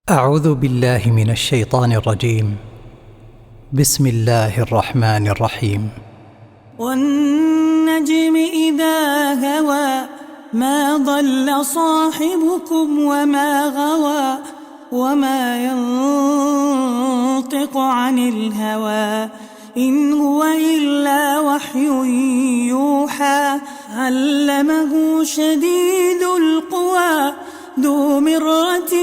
أعوذ بالله من الشيطان الرجيم. بسم الله الرحمن الرحيم. والنجم إذا هوى ما ضل صاحبكم وما غوى وما ينطق عن الهوى إن هو إلا وحي يوحى علمه شديد القوى ذو مرة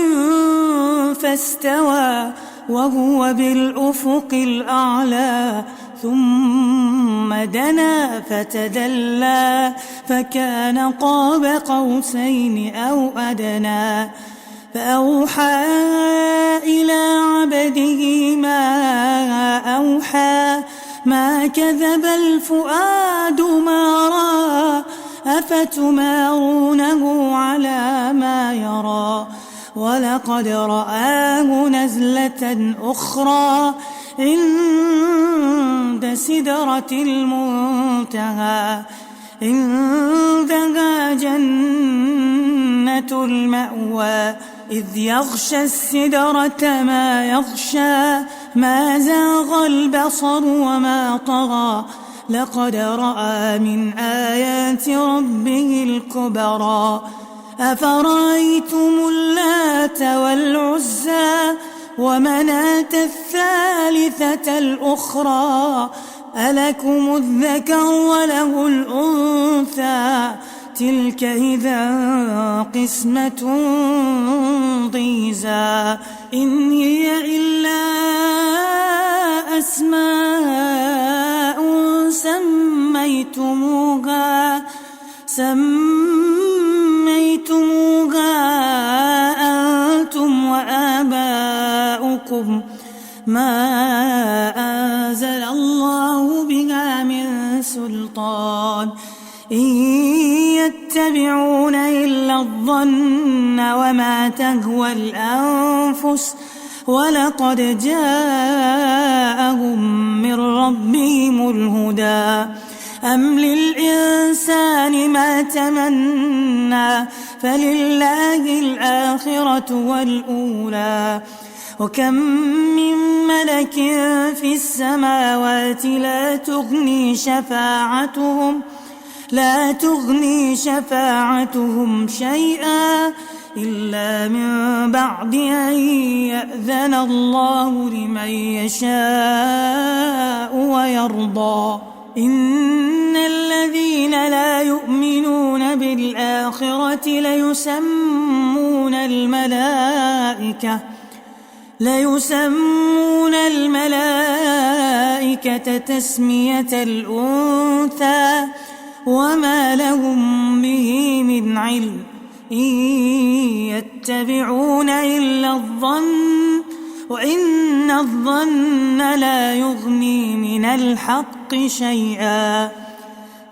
فاستوى وهو بالأفق الأعلى ثم دنا فتدلى فكان قاب قوسين أو أدنى فأوحى إلى عبده ما أوحى ما كذب الفؤاد ما رأى أفتمارونه على ما يرى ولقد رآه نزلة أخرى عند سدرة المنتهى عندها جنة المأوى إذ يغشى السدرة ما يغشى ما زاغ البصر وما طغى لقد رأى من آيات ربه الكبرى أفرأيتم اللات والعزى ومناة الثالثة الأخرى ألكم الذكر وله الأنثى تلك إذا قسمة ضيزى إن هي إلا أسماء سميتموها أنتم وآباؤكم ما أنزل الله بها من سلطان إن يتبعون إلا الظن وما تهوى الأنفس ولقد جاءهم من ربهم الهدى أم للإنسان ما تمنى فلله الآخرة والأولى وكم من ملك في السماوات لا تغني شفاعتهم شيئا إلا من بعد أن يأذن الله لمن يشاء ويرضى إن الذين لا يؤمنون بالآخرة ليسمون الملائكة تسمية الأنثى وما لهم به من علم إن يتبعون إلا الظن وإن الظن لا يغني من الحق شيئا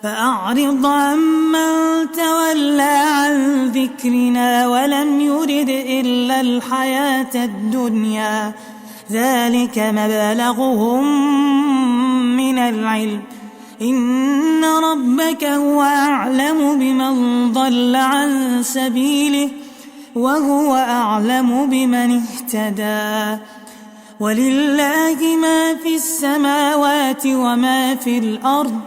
فأعرض عمن تولى عن ذكرنا ولم يرد إلا الحياة الدنيا ذلك مبلغهم من العلم إن ربك هو أعلم بمن ضل عن سبيله وهو أعلم بمن اهتدى ولله ما في السماوات وما في الأرض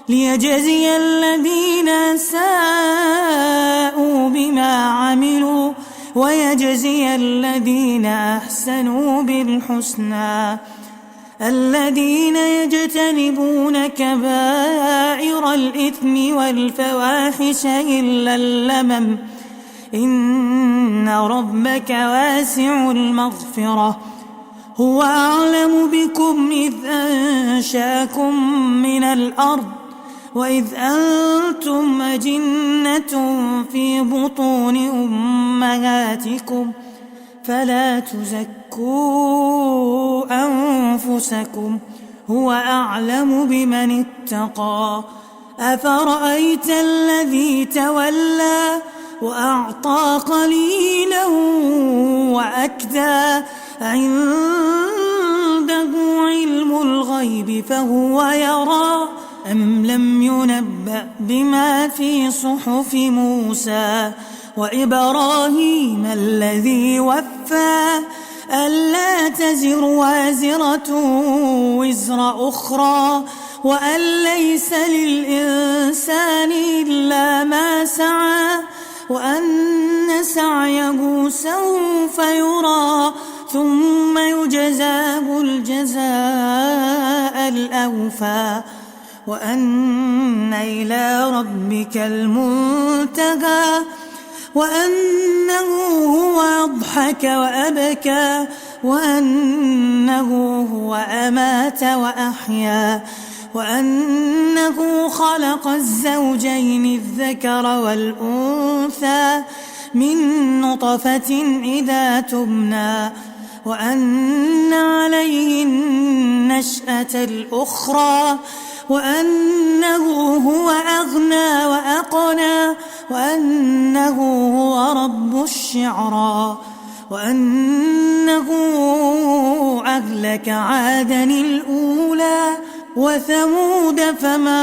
ليجزي الذين ساءوا بما عملوا ويجزي الذين أحسنوا بالحسنى الذين يجتنبون كبائر الإثم والفواحش إلا اللمم إن ربك واسع المغفرة هو أعلم بكم إذ أنشاكم من الأرض وإذ أنتم أجنة في بطون أمهاتكم فلا تزكوا أنفسكم هو أعلم بمن اتقى أفرأيت الذي تولى وأعطى قليلا وأكدى عنده علم الغيب فهو يرى أم لم ينبأ بما في صحف موسى وإبراهيم الذي وفى ألا تزر وازرة وزر أخرى وأن ليس للإنسان إلا ما سعى وأن سعيه سوف يرى ثم يجزاه الجزاء الأوفى وأن إلى ربك المنتهى وأنه هو أضحك وأبكى وأنه هو أمات وأحيا وأنه خلق الزوجين الذكر والأنثى من نطفة إذا تمنى وأن عليه النشأة الأخرى وأنه هو أغنى وأقنى وأنه هو رب الشعرى وأنه أهلك عادا الأولى وثمود فما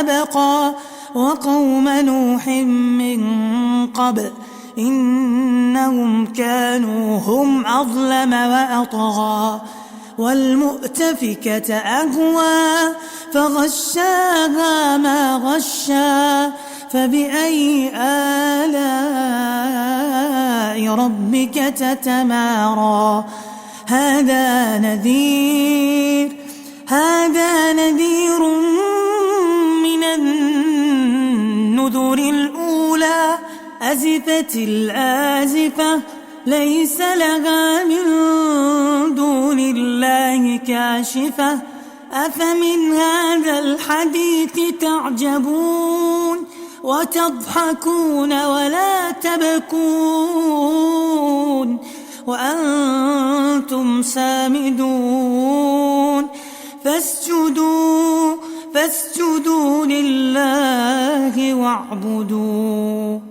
أبقى وقوم نوح من قبل إنهم كانوا هم أظلم وأطغى والمؤتفكة أهوى فغشاها ما غشا فبأي آلاء ربك تتمارى هذا نذير من النذر الأولى أزفت الآزفة ليس لها من دون الله كاشفة أفمن هذا الحديث تعجبون وتضحكون ولا تبكون وأنتم سامدون فاسجدوا لله واعبدوا